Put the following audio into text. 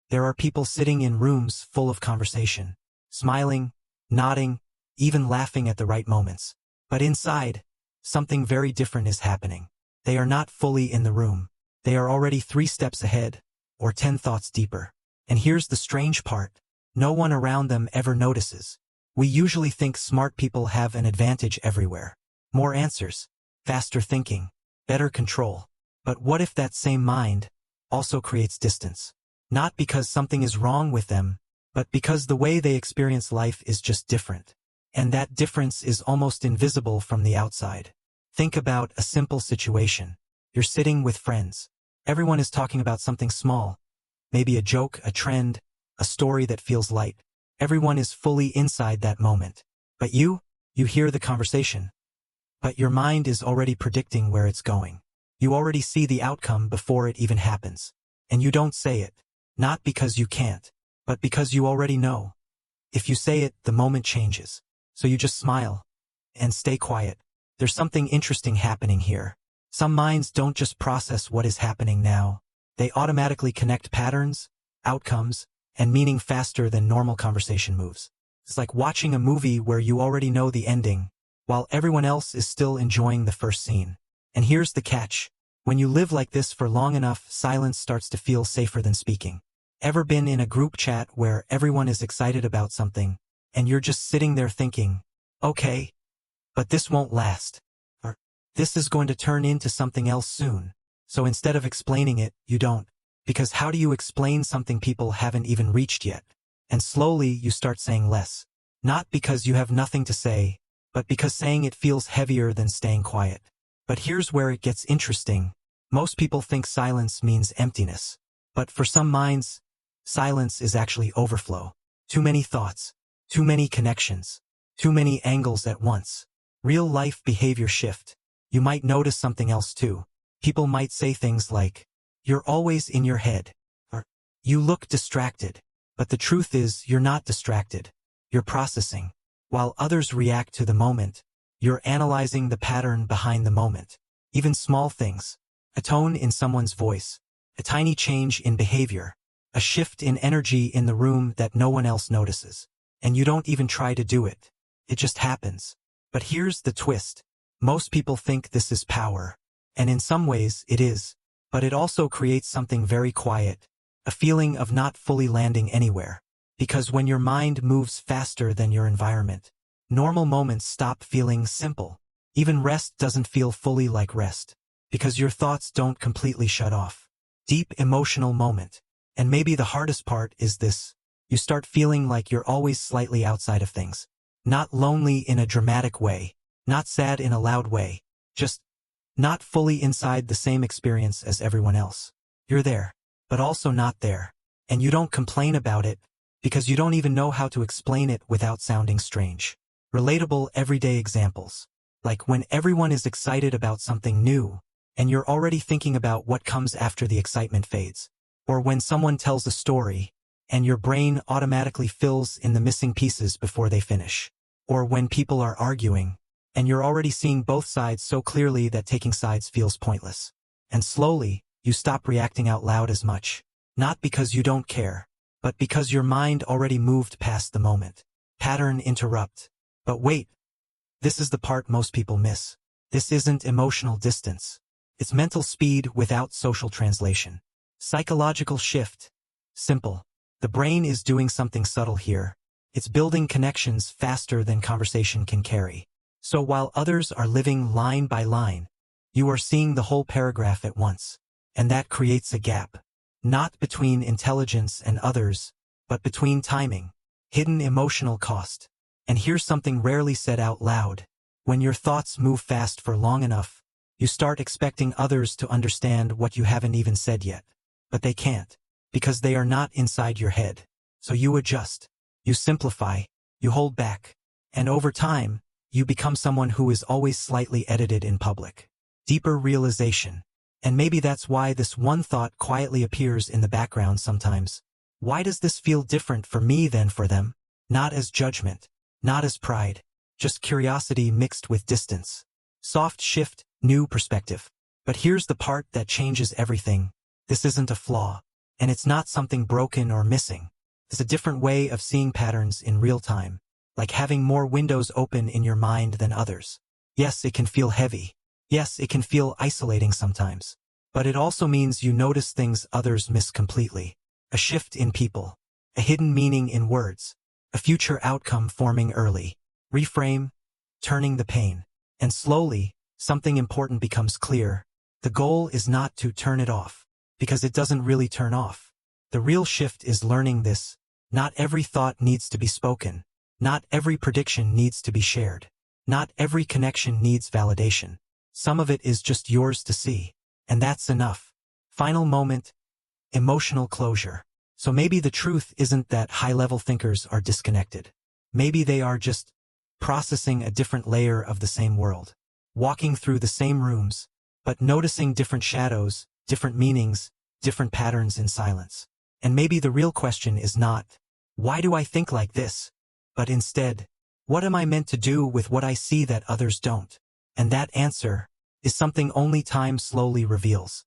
There are people sitting in rooms full of conversation, smiling, nodding, even laughing at the right moments. But inside, something very different is happening. They are not fully in the room. They are already 3 steps ahead, or 10 thoughts deeper. And here's the strange part. No one around them ever notices. We usually think smart people have an advantage everywhere. More answers, faster thinking, better control. But what if that same mind also creates distance? Not because something is wrong with them, but because the way they experience life is just different. And that difference is almost invisible from the outside. Think about a simple situation. You're sitting with friends. Everyone is talking about something small. Maybe a joke, a trend, a story that feels light. Everyone is fully inside that moment. But you hear the conversation. But your mind is already predicting where it's going. You already see the outcome before it even happens. And you don't say it. Not because you can't, but because you already know. If you say it, the moment changes. So you just smile and stay quiet. There's something interesting happening here. Some minds don't just process what is happening now. They automatically connect patterns, outcomes, and meaning faster than normal conversation moves. It's like watching a movie where you already know the ending, while everyone else is still enjoying the first scene. And here's the catch. When you live like this for long enough, silence starts to feel safer than speaking. Ever been in a group chat where everyone is excited about something, and you're just sitting there thinking, okay, but this won't last. Or, this is going to turn into something else soon. So instead of explaining it, you don't. Because how do you explain something people haven't even reached yet? And slowly you start saying less. Not because you have nothing to say, but because saying it feels heavier than staying quiet. But here's where it gets interesting. Most people think silence means emptiness. But for some minds, silence is actually overflow. Too many thoughts, too many connections, too many angles at once. Real life behavior shift. You might notice something else too. People might say things like, "You're always in your head," or "You look distracted." But the truth is, you're not distracted. You're processing. While others react to the moment, you're analyzing the pattern behind the moment. Even small things. A tone in someone's voice. A tiny change in behavior. A shift in energy in the room that no one else notices. And you don't even try to do it. It just happens. But here's the twist. Most people think this is power. And in some ways, it is. But it also creates something very quiet. A feeling of not fully landing anywhere. Because when your mind moves faster than your environment, normal moments stop feeling simple. Even rest doesn't feel fully like rest. Because your thoughts don't completely shut off. Deep emotional moment. And maybe the hardest part is this. You start feeling like you're always slightly outside of things. Not lonely in a dramatic way. Not sad in a loud way. Just not fully inside the same experience as everyone else. You're there, but also not there. And you don't complain about it, because you don't even know how to explain it without sounding strange. Relatable everyday examples. Like when everyone is excited about something new, and you're already thinking about what comes after the excitement fades. Or when someone tells a story, and your brain automatically fills in the missing pieces before they finish. Or when people are arguing, and you're already seeing both sides so clearly that taking sides feels pointless. And slowly, you stop reacting out loud as much. Not because you don't care, but because your mind already moved past the moment. Pattern interrupt. But wait, this is the part most people miss. This isn't emotional distance. It's mental speed without social translation. Psychological shift. Simple. The brain is doing something subtle here. It's building connections faster than conversation can carry. So while others are living line by line, you are seeing the whole paragraph at once. And that creates a gap. Not between intelligence and others, but between timing. Hidden emotional cost. And here's something rarely said out loud. When your thoughts move fast for long enough, you start expecting others to understand what you haven't even said yet. But they can't, because they are not inside your head. So you adjust. You simplify. You hold back. And over time, you become someone who is always slightly edited in public. Deeper realization. And maybe that's why this one thought quietly appears in the background sometimes. Why does this feel different for me than for them? Not as judgment. Not as pride. Just curiosity mixed with distance. Soft shift, new perspective. But here's the part that changes everything. This isn't a flaw. And it's not something broken or missing. It's a different way of seeing patterns in real time, like having more windows open in your mind than others. Yes, it can feel heavy. Yes, it can feel isolating sometimes. But it also means you notice things others miss completely. A shift in people. A hidden meaning in words. A future outcome forming early. Reframe, turning the pain. And slowly, something important becomes clear. The goal is not to turn it off, because it doesn't really turn off. The real shift is learning this. Not every thought needs to be spoken. Not every prediction needs to be shared. Not every connection needs validation. Some of it is just yours to see. And that's enough. Final moment. Emotional closure. So maybe the truth isn't that high-level thinkers are disconnected. Maybe they are just processing a different layer of the same world. Walking through the same rooms, but noticing different shadows, different meanings, different patterns in silence. And maybe the real question is not, why do I think like this? But instead, what am I meant to do with what I see that others don't? And that answer is something only time slowly reveals.